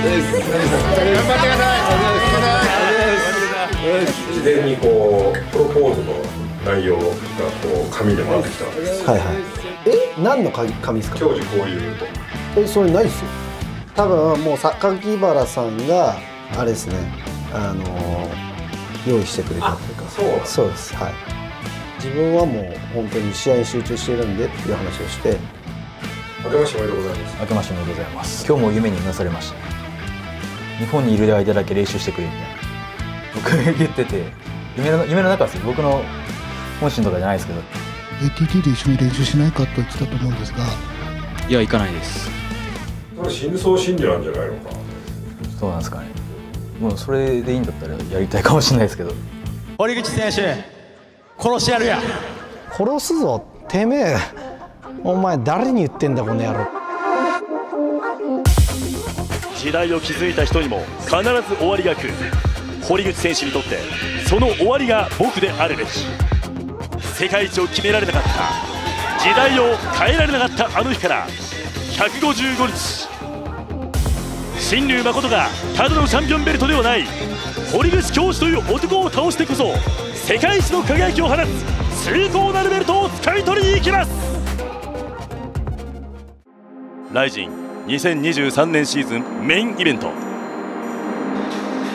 事前にこうプロポーズの内容がこう紙で回ってきたんです。はいはい。何の紙ですか？教授こういうと。それないですよ。多分もう榊原さんがあれですね、用意してくれたというか。そうです。はい。自分はもう本当に試合に集中しているんでっていう話をして。明けましておめでとうございます。明けましておめでとうございます。今日も夢にうなされました。日本にいる間だけ練習してくれみたいな僕が言ってて、夢の中ですよ。僕の本心とかじゃないですけど、 ATT で一緒に練習しないかと言ってたと思うんですが、いや行かないです。それ深層心理なんじゃないのか。そうなんですかね。もうそれでいいんだったらやりたいかもしれないですけど。堀口選手殺してやるや。殺すぞてめえ、お前誰に言ってんだこの野郎。時代を築いた人にも必ず終わりが来る。堀口選手にとってその終わりが僕であるべき。世界一を決められなかった、時代を変えられなかったあの日から155日、新竜誠がただのチャンピオンベルトではない、堀口恭司という男を倒してこそ世界一の輝きを放つ崇高なるベルトを掴み取りに行きます。ライジン2023年シーズンメインイベント、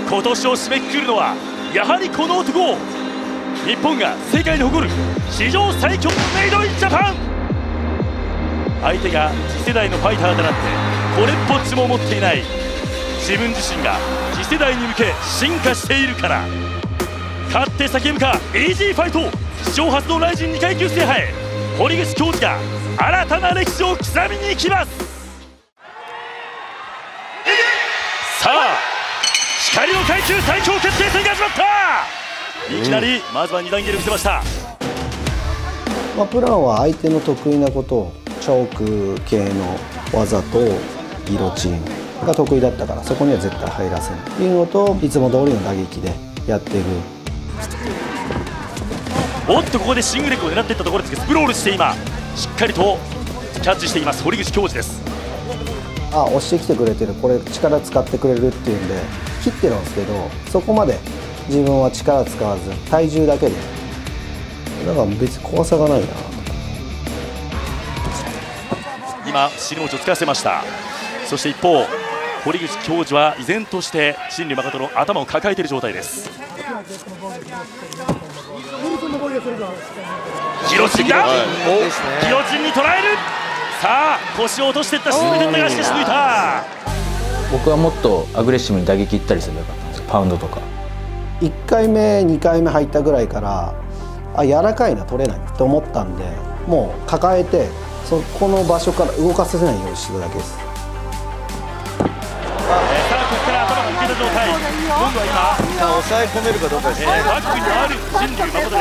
今年を締めくくるのはやはりこの男。日本が世界に誇る史上最強のメイドインジャパン。相手が次世代のファイターだなんてこれっぽっちも思っていない。自分自身が次世代に向け進化しているから。勝って叫ぶかイージーファイト。史上初のライジン2階級制覇へ、堀口恭司が新たな歴史を刻みに行きます。さあ光の階級最強決定戦が始まった。いきなりまずは2段蹴りを見せました。プランは相手の得意なことを、チョーク系の技とギロチンが得意だったから、そこには絶対入らせないっていうのと、いつも通りの打撃でやっていく。おっと、ここでシングレッグを狙っていったところですが、スプロールして今しっかりとキャッチしています堀口恭司です。押してきてくれてる、これ力使ってくれるっていうんで切ってるんですけど、そこまで自分は力使わず体重だけで、だから別に怖さがないな。今尻餅をつかせました。そして一方堀口恭司は依然として新竜誠の頭を抱えている状態です。ギロチンだ、ギロチンに捉える。さあ腰を落としていった沈めていったが、しかし抜いた。僕はもっとアグレッシブに打撃いったりすればよかったんですよ。パウンドとか1回目2回目入ったぐらいから、柔らかいな、取れないと思ったんで、もう抱えてそこの場所から動かさせないようにしてるだけです。さあここから頭が抜けた状態。今度は今抑え込めるかどうかですね。バックにある新竜誠で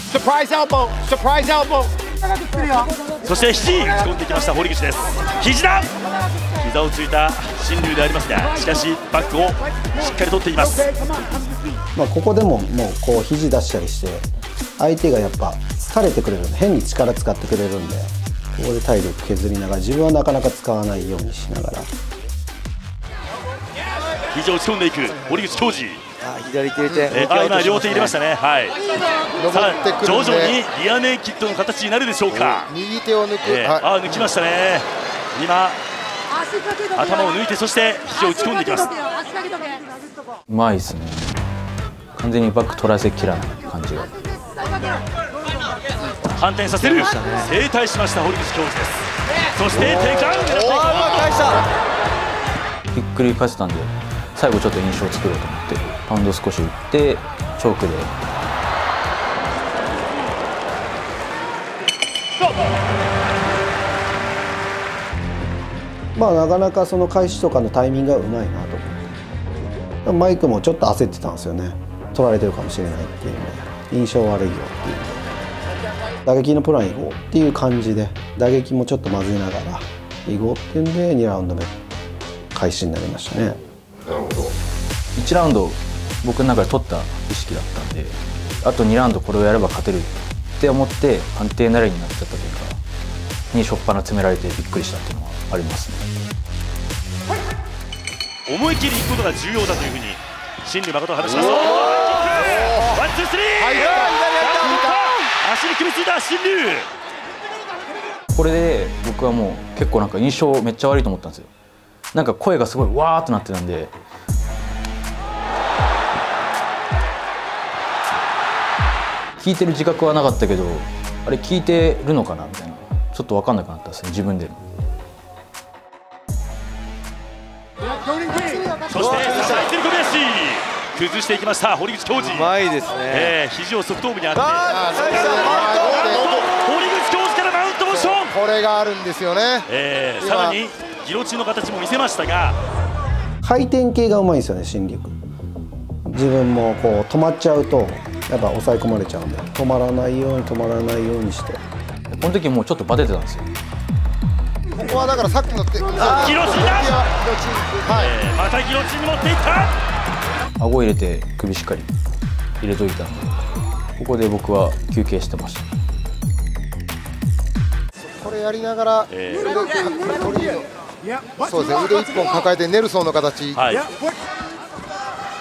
す。サプライズエルボー、サプライズエルボー。そして肘打ち込んできました堀口です。肘だ、膝をついた新竜でありますが、しかしバックをしっかり取っています。ここでももうこう肘出したりして、相手がやっぱ疲れてくれるんで、変に力使ってくれるんで、ここで体力削りながら、自分はなかなか使わないようにしながら肘を打ち込んでいく堀口恭司。左手入れて、今両手入れましたね。はい。さあ徐々にリアネイキッドの形になるでしょうか。右手を抜く、抜きましたね。今頭を抜いて、そして肘を打ち込んでいきます。うまいですね。完全にバック取らせきらない感じが。反転させる、正対しました堀口恭司です。そしてテイクダウンでひっくり返せたんで、最後ちょっと印象を作ろうと思ってパウンド少し打ってチョークで。なかなかその開始とかのタイミングがうまいなと思って、マイクもちょっと焦ってたんですよね。取られてるかもしれないっていうので、印象悪いよっていうので、打撃のプランいこうっていう感じで、打撃もちょっと混ぜながらいこうっていうんで2ラウンド目開始になりましたね。なるほど。1ラウンド僕の中で取った意識だったんで、あと2ラウンドこれをやれば勝てるって思って安定なラインになっちゃったというか、に初っ端詰められてびっくりしたっていうのはありますね。思い切りいくことが重要だというふうに新竜誠は話します。ワンツースリー、足に組みついた新竜。これで僕はもう結構なんか印象めっちゃ悪いと思ったんですよ。なんか声がすごいわーっとなってたんで、聞いてる自覚はなかったけど、あれ聞いてるのかなみたいな、ちょっと分かんなくなったですね、自分で。そしてサイテルコビ足崩していきました、堀口恭司。うまいですね。肘を側頭部に当てて、堀口恭司からマウントモーション。これがあるんですよね。さらにギロチンの形も見せましたが、回転系がうまいんですよね、新竜。自分もこう止まっちゃうとやっぱ抑え込まれちゃうんで、止まらないように止まらないようにして。この時もうちょっとバテてたんですよ。ここはだからさっきのギロチンだ。またギロチンに持っていった。顎入れて首しっかり入れといたんで、ここで僕は休憩してました。これやりながら、そうですね、腕一本抱えてネルソンの形。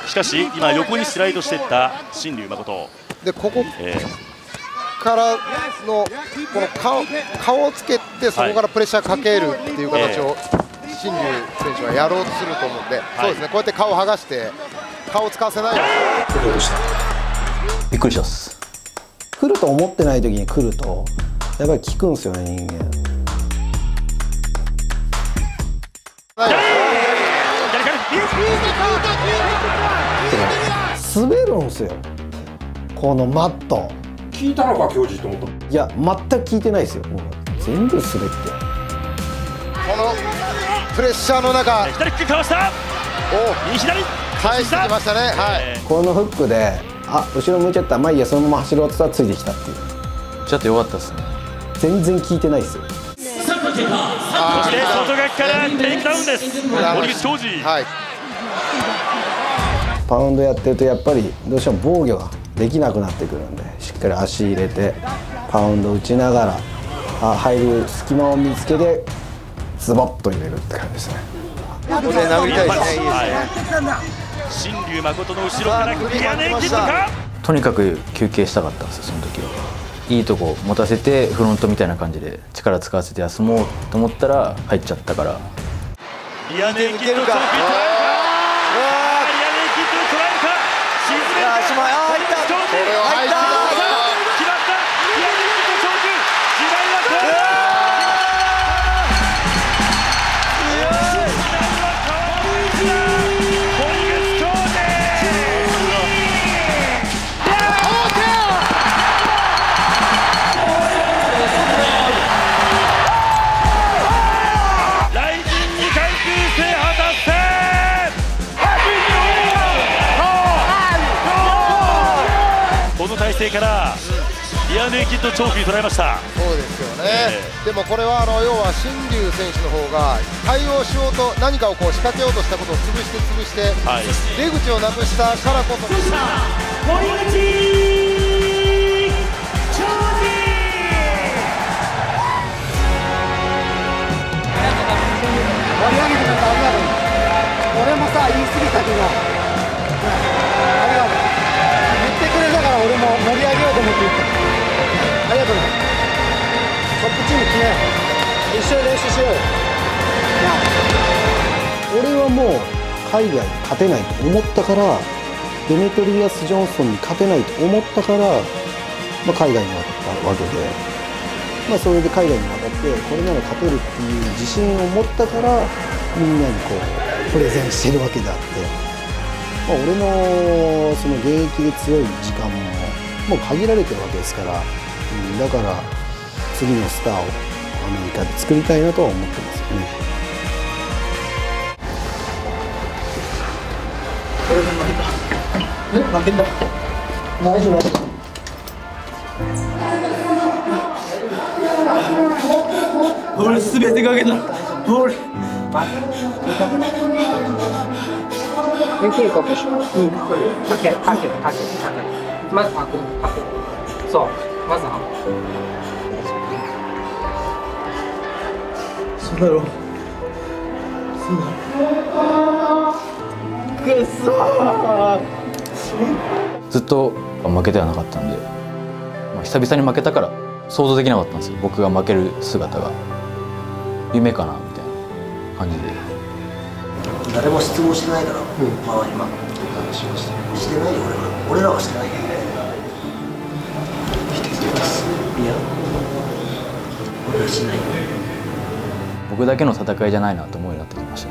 しかし今横にスライドしていった新竜誠で、ここからのこの顔をつけて、そこからプレッシャーかけるっていう形を新竜選手はやろうとすると思うんで、そうですね、こうやって顔を剥がして顔を使わせない。びっくりしたっす。来ると思ってない時に来るとやっぱり効くんですよね、人間。滑るんですよ、このマット。聞いたのか教授と思った。いや全く聞いてないですよ、もう全部滑って。このプレッシャーの中、左キックかわした。右左返してきましたね。はい。このフックで後ろ向いちゃった、まあいいや、そのまま走ろうとしたらついてきたっていう。ちょっと弱かったですね。全然聞いてないですよ。そして外側からテイクダウンです、堀口恭司。はい。パウンドやってるとやっぱりどうしても防御ができなくなってくるんで、しっかり足入れてパウンド打ちながら入る隙間を見つけてズボッと入れるって感じですね。ここで殴りたいですね。いいですね。新竜誠の後ろからリアネイキッドか。とにかく休憩したかったんですよ、その時は。いいとこ持たせてフロントみたいな感じで力使わせて休もうと思ったら入っちゃったから。リアネイキッドチョーク。体勢からリアネイキッドチョークに捉えました。そうですよね。でもこれは要は新竜選手の方が対応しようと何かをこう仕掛けようとしたことを潰して、出口をなくしたからこそ。堀口恭司。盛り上げてくれてありがとう。俺もさ言い過ぎたけど、ありがとう。言ってくれたから俺も盛り上げようと思って言った。ありがとうね。トップチーム決めよう。一緒に練習しようよ。俺はもう海外に勝てないと思ったから、デメトリアス・ジョンソンに勝てないと思ったから、海外に渡ったわけで、それで海外に渡ってこれなら勝てるっていう自信を持ったからみんなにこうプレゼンしてるわけであって、俺のその現役で強い時間もう限られてるわけですから、だから次のスターをアメリカで作りたいなとは思ってますよね。負けた。大丈夫。俺すべてかけた。俺。ゆっくり呼吸します。かけ。まず吐く。そう、まず吐く。そうだろう。そうだろう。ずっと負けてはなかったんで、久々に負けたから想像できなかったんですよ。僕が負ける姿が夢かなみたいな感じで。誰も質問してないから、周りはしてないよ。俺らはしてないよ。いや、俺はしないよ。僕だけの戦いじゃないなと思うようになってきました。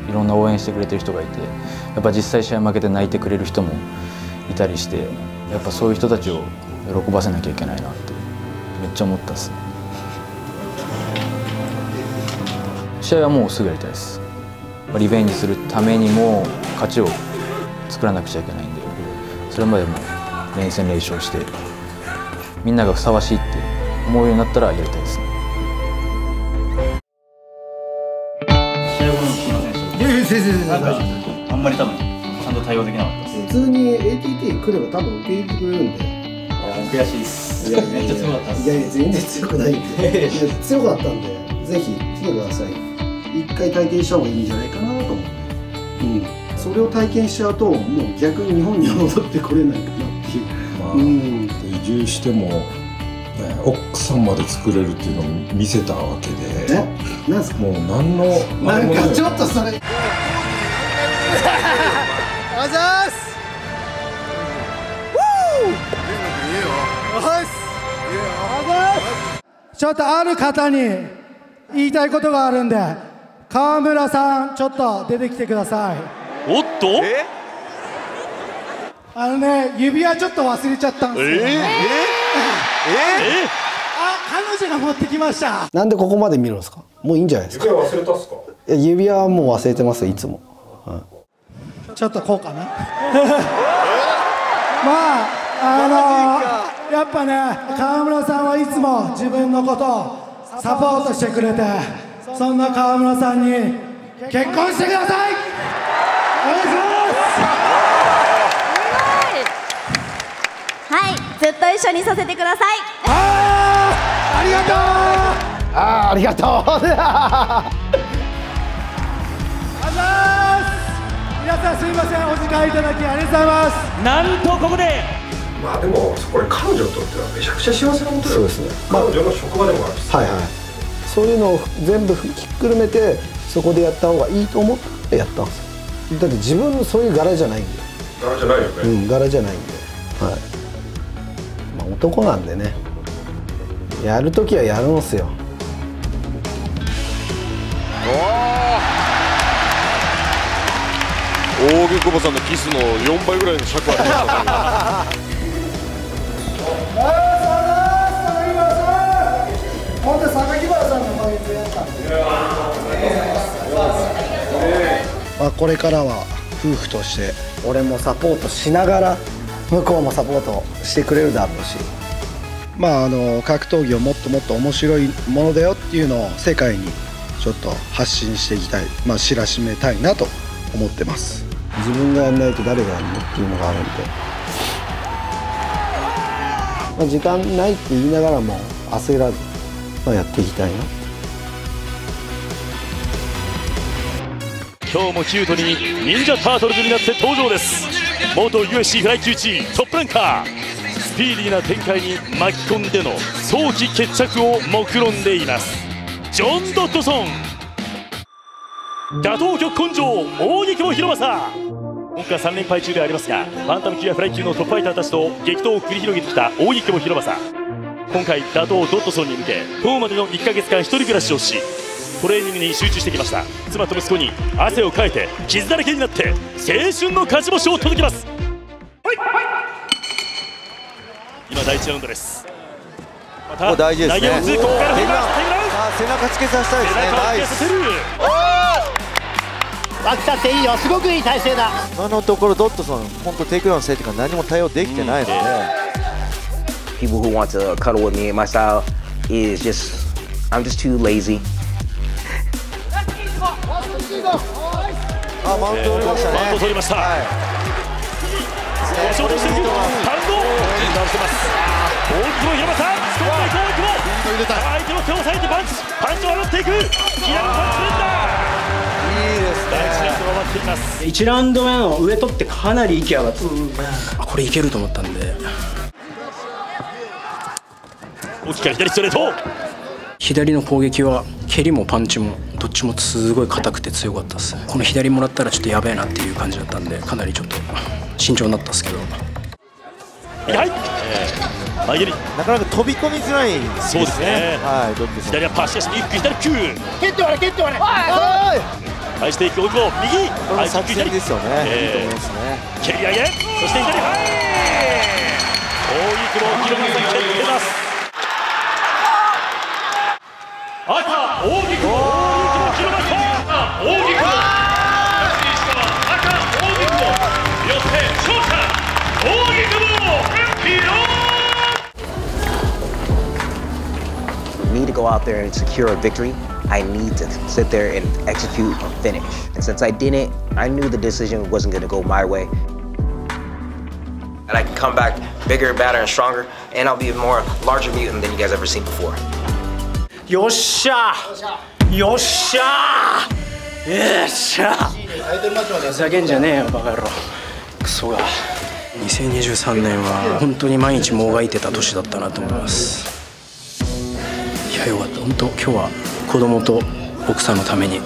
いろんな応援してくれてる人がいて、やっぱ実際試合負けて泣いてくれる人もいたりして、やっぱそういう人たちを喜ばせなきゃいけないなってめっちゃ思ったっすね。試合はもうすぐやりたいです。リベンジするためにも勝ちを作らなくちゃいけないんで、それまでも連戦連勝してみんながふさわしいって思うようになったらやりたいですね。試合後の木村選手、あんまり多分ちゃんと対応できなかったです。普通に ATT 来れば多分受け入れてくれるんで。悔しいです。めっちゃ強かったです。いやいや全然強くないんで強かったんで、ぜひ来てください。一回体験した方がいいんじゃないかなと思って、それを体験しちゃうともう逆に日本には戻ってこれないかなっていう、移住しても、奥さんまで作れるっていうのを見せたわけで、なんですか、もう何のなんかちょっとそれあざーす。ちょっとある方に言いたいことがあるんで、川村さんちょっと出てきてください。おっと、指輪ちょっと忘れちゃったんですよ。彼女が持ってきました。なんでここまで見るんですか。もういいんじゃないですか。指輪忘れたっすか。指輪はもう忘れてますよ、いつも。ちょっとこうかなやっぱね、川村さんはいつも自分のことをサポートしてくれて、そんな川村さんに結婚してください。お願いします。はい、ずっと一緒にさせてください。ありがとう。ありがとう皆さんすみません、お時間いただきありがとうございます。なんとここででもこれ彼女にとってはめちゃくちゃ幸せなことだよ。そうですね。彼女の職場でもあるし、そういうのを全部ひっくるめてそこでやった方がいいと思ってやったんですよ。だって自分のそういう柄じゃないんで。柄じゃないよね。柄じゃないんで、男なんでね、やるときはやるんすよ。大木久保さんのキスの4倍ぐらいの尺ありましたね。本当榊原さんのおかげでやった。これからは夫婦として俺もサポートしながら向こうもサポートしてくれるだろうし、格闘技をもっともっと面白いものだよっていうのを世界にちょっと発信していきたい、知らしめたいなと思ってます。自分がやらないと誰がやるのっていうのがあるんで、時間ないって言いながらも焦らず、やっていきたいな。今日もキュートに忍者タートルズになって登場です。元 USC フライ級1位トップランカー、スピーディーな展開に巻き込んでの早期決着を目論んでいます。ジョン・ドッドソン、打倒極根性大木久保博正。今回3連敗中でありますが、バンタム級やフライ級のトップファイターたちと激闘を繰り広げてきた大木久保博正。今回打倒ドッドソンに向け今日までの1ヶ月間一人暮らしをし、トレーニングに集中してきました。妻と息子に汗をかいて傷だらけになって青春の勝ち星を届けます。今第1ラウンドです。ここ大事ですね。投げを打つ、ここから背中つけさせたいですね。ナイス。脇さっていいよ、すごくいい体勢だ。今のところドッドソン本当テイクダウンせいとか何も対応できてないので、people who want to cuddle with me, my style is just, I'm just too lazy. マウント取りましたね。マウント取りました。押し落としていく。パウンド。倒してます。大木久保博正、スコーンで大木久保。相手の手を押さえてパンチを放っていく。ギアのパンチ連打。いいですね。第1ラウンドが終わってっています。1ラウンド目の上取ってかなり息上がって、これいけると思ったんで。大きく左ストレート。左の攻撃は蹴りもパンチもどっちもすごい硬くて強かったです。この左もらったらちょっとやべえなっていう感じだったんで、かなりちょっと慎重になったんですけど。はい、投げるなかなか飛び込みづらいですね。そうですね。はい、どっち左はパーシャスに一気左9。蹴って割れ蹴って割れ。返していく大久保右。この作戦ですよね。いいと思いますね。蹴り上げ、そして左はい。大久保広政蹴ってます。赤大木久保広政大木久保赤大木久保よって勝者大木久保Me to go out there and secure a victory, I need to sit there and execute a finish. And since I didn't, I knew the decision wasn't going to go my way. And I can come back bigger, badder, and stronger, and I'll be a more larger mutant than you guys ever seen before. よっしゃよっしゃよっしゃふざけんじゃねえよバカ野郎クソが。2023年は本当に毎日もがいてた年だったなと思います。いやよかった。本当今日は子供と奥さんのために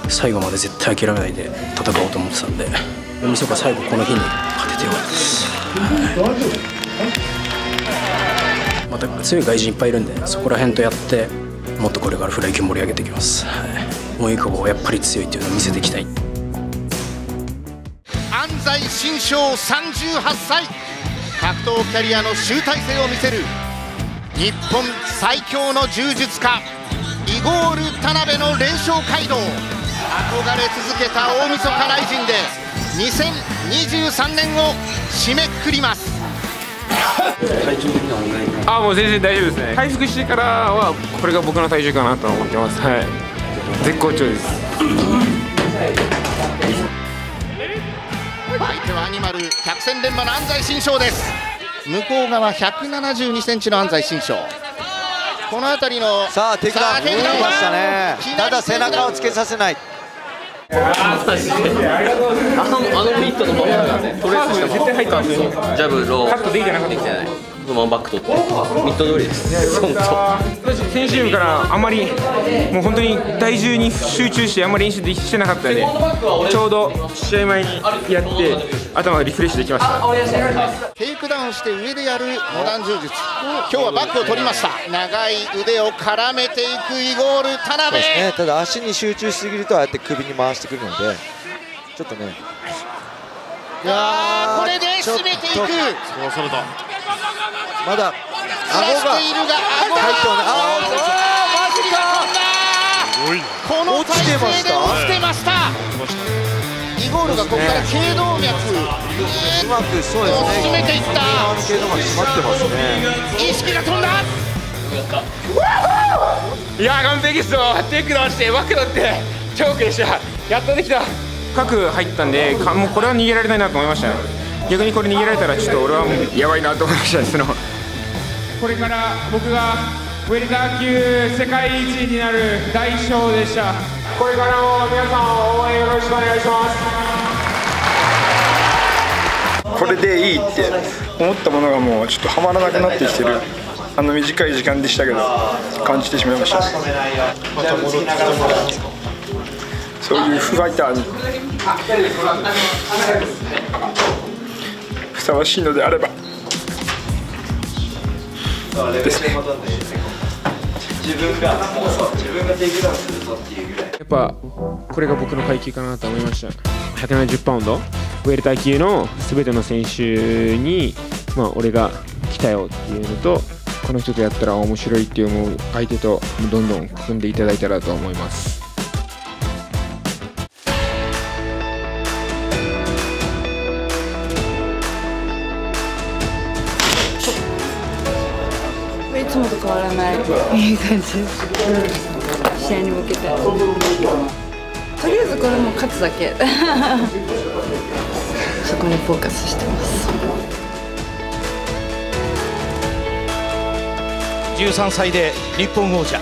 最後まで絶対諦めないで戦おうと思ってたんで、大晦日最後この日に勝ててよかったです。また強い外人いっぱいいるんで、そこら辺とやってもっとこれからフライ級盛り上げていきます。大久保はやっぱり強いっていうのを見せていきたい。安西新章38歳、格闘キャリアの集大成を見せる日本最強の柔術家イゴール田辺の連勝街道。憧れ続けた大晦日ライジンで2023年を締めくくります。もう全然大丈夫ですね。回復してからはこれが僕の体重かなと思ってます。はい、絶好調です。相手はアニマル百戦錬磨の安西新章です。向こう側172センチの安西新章。この辺りのさあテイクダウン来ましたね。ただ背中をつけさせない。あのミットのままトレースした絶対入ったんですよ。ジャブローカットできてなかった。できてない。そのままバック取ってミット通りです。本当。先週からあんまりもう本当に体重に集中してあんまり練習してなかったので、ちょうど試合前にやって頭がリフレッシュできました。テイクダウンして上でやるモダン柔術。今日はバックを取りました。長い腕を絡めていくイゴール田辺。そうですね。ただ足に集中しすぎるとああやって首に回してくるので、ちょっとね。いやこれで締めていく。そうだ。まだ顎が入っておね。マジか。この体勢で落ちてました。イゴールがここから頸動脈うまくそうですね。締めていった。頸動脈締まってますね。意識が飛んだ。いや完璧っすよ。テイクダウンしてバック取ってチョークでした。やっとできた。角入ったんでもうこれは逃げられないなと思いましたね。逆にこれ逃げられたらちょっと俺はもうやばいなと思いました。これから僕がウェルター級世界一になる大将でした。これからも皆さん応援よろしくお願いします。これでいいって思ったものがもうちょっとはまらなくなってきてる短い時間でしたけど感じてしまいました。また戻ってきてもらえますか。そういうファイターにふさわしいのであればですね。自分がテイクダウンするぞっていうぐらいやっぱこれが僕の階級かなと思いました。170パウンドウェルター級の全ての選手に、俺が来たよっていうのと、この人とやったら面白いって思う相手とどんどん組んでいただいたらと思います。いつもと変わらないいい感じです。試合に向けてとりあえずこれも勝つだけそこにフォーカスしてます。13歳で日本王者、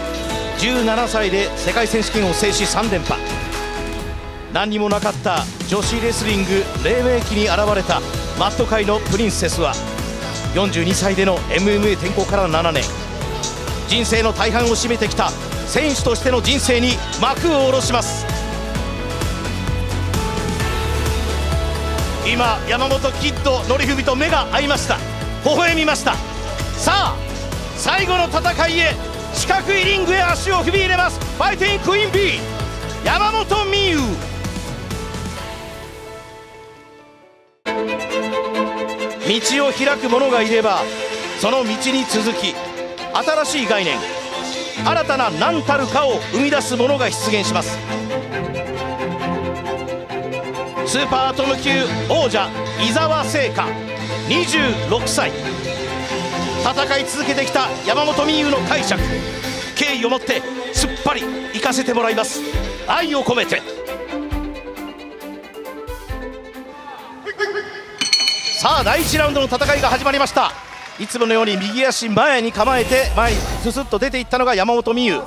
17歳で世界選手権を制し3連覇。何にもなかった女子レスリング黎明期に現れたマット界のプリンセスは42歳での MMA 転向から7年、人生の大半を占めてきた選手としての人生に幕を下ろします。今山本キッド典文と目が合いました。微笑みました。さあ最後の戦いへ、四角いリングへ足を踏み入れます。ファイティングクイーン B 山本美憂。道を開く者がいればその道に続き、新しい概念、新たな何たるかを生み出す者が出現します。スーパーアトム級王者伊沢聖華26歳、戦い続けてきた山本美憂の解釈、敬意を持ってすっぱり行かせてもらいます。愛を込めて。さあ第1ラウンドの戦いが始まりました。いつものように右足前に構えて前にススッと出ていったのが山本美憂。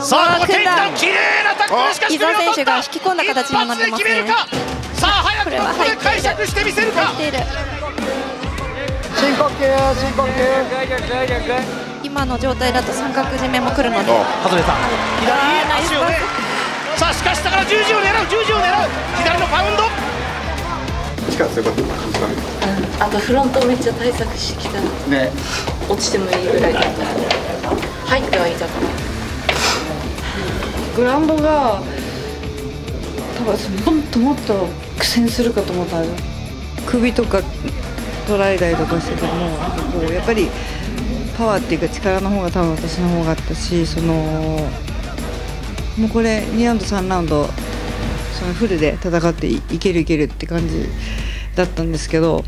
さあここテイクダウン、綺麗なタックル、しかし伊沢選手が引き込んだ形になってますね。さあ早くここで解釈してみせるか。深呼吸深呼吸。今の状態だと三角締めも来るので外れた。左足をね、さあしかしだから十字を狙う、十字を狙う、左のパウンド。力強かった感じだ。あとフロントめっちゃ対策してきたね。落ちてもいいぐらいだった。入ってはいたかな。グラウンドが多分もっと苦戦するかと思ったら首とか取られたりとかしててもこうやっぱりパワーっていうか力の方が多分私の方があったし、もうこれ2ラウンド3ラウンドそのフルで戦っていけるって感じだったんですけど、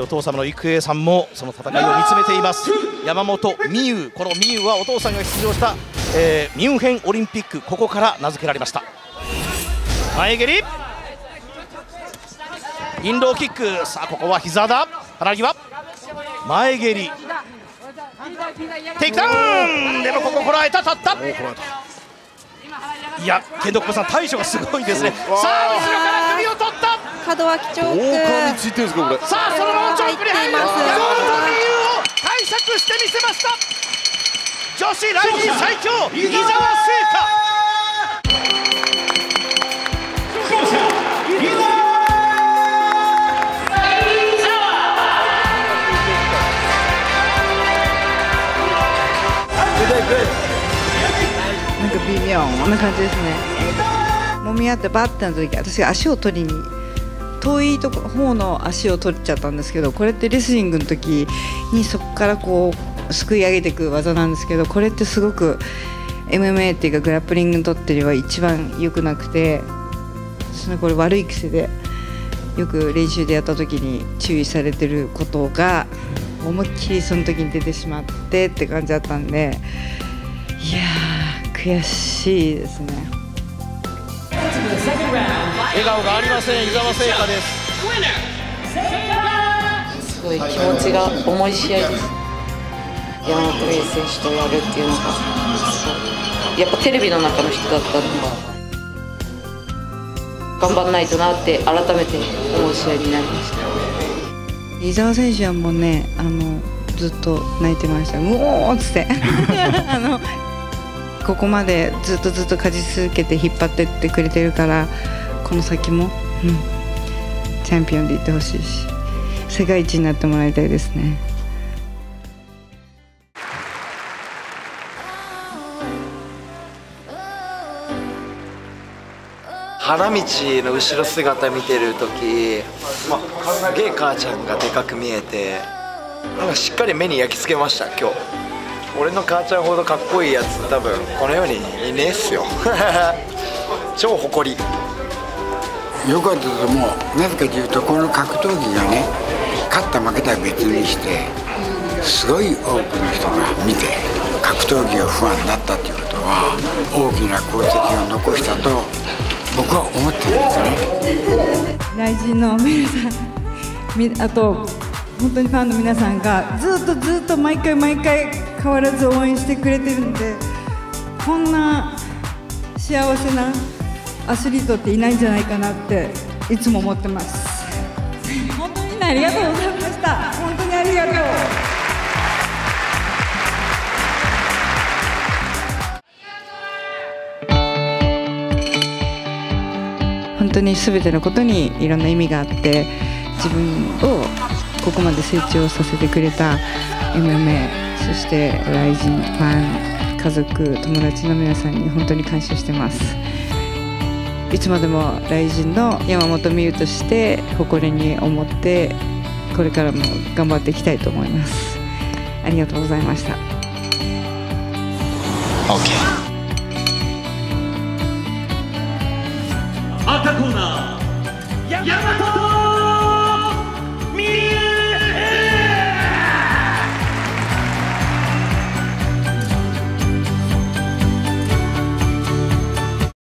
お父様の郁恵さんもその戦いを見つめています。山本美憂、この美憂はお父さんが出場した、ミュンヘンオリンピック、ここから名付けられました。前蹴り、インローキック、さあここは膝だ、腹際、前蹴り、テイクダウン、でもこここらえた、立った。いや剣道小さん対処がすごいですね。さあ後ろから首を取った。角脇チョーク。大川についてるんですかこれ。さあそのままチョークに入ります。山本美憂を解釈してみせました。女子ライジン最強伊沢聖華。なんか微妙な感じですね。揉み合ってバッてなった時、私が足を取りに遠いとこ方の足を取っちゃったんですけど、これってレスリングの時にそこからこうすくい上げていく技なんですけど、これってすごく MMA っていうかグラップリングにとっては一番良くなくて、これ悪い癖でよく練習でやった時に注意されてることが思いっきりその時に出てしまってって感じだったんで、いやー悔しいですね。笑顔がありません伊沢聖華です。すごい気持ちが重い試合です。山本美憂選手とやるっていうのがやっぱテレビの中の人だったのが頑張らないとなって改めて思う試合になりました。伊沢選手はもうねずっと泣いてました。うおーっつってここまでずっと勝ち続けて引っ張ってってくれてるから、この先も、チャンピオンでいってほしいし世界一になってもらいたいですね。花道の後ろ姿見てる時、すげえ母ちゃんがでかく見えて、なんかしっかり目に焼き付けました。今日俺の母ちゃんほどかっこいいやつ多分この世にいねえっすよ超誇り。よかったと思う。なぜかというとこの格闘技がね、勝った負けたは別にしてすごい多くの人が見て格闘技が不安になったということは大きな功績を残したと僕は思ってるんですね。ライジンの皆さん、あと本当にファンの皆さんがずっと毎回変わらず応援してくれてるので、こんな幸せなアスリートっていないんじゃないかなっていつも思ってます。本当にみんなありがとうございました。本当にありがとう。本当に全てのことにいろんな意味があって、自分をここまで成長させてくれた MMA、 そしてライジンファン、家族、友達の皆さんに本当に感謝してます。いつまでもライジンの山本美優として誇りに思って、これからも頑張っていきたいと思います。ありがとうございました。 OK。 赤コーナー山本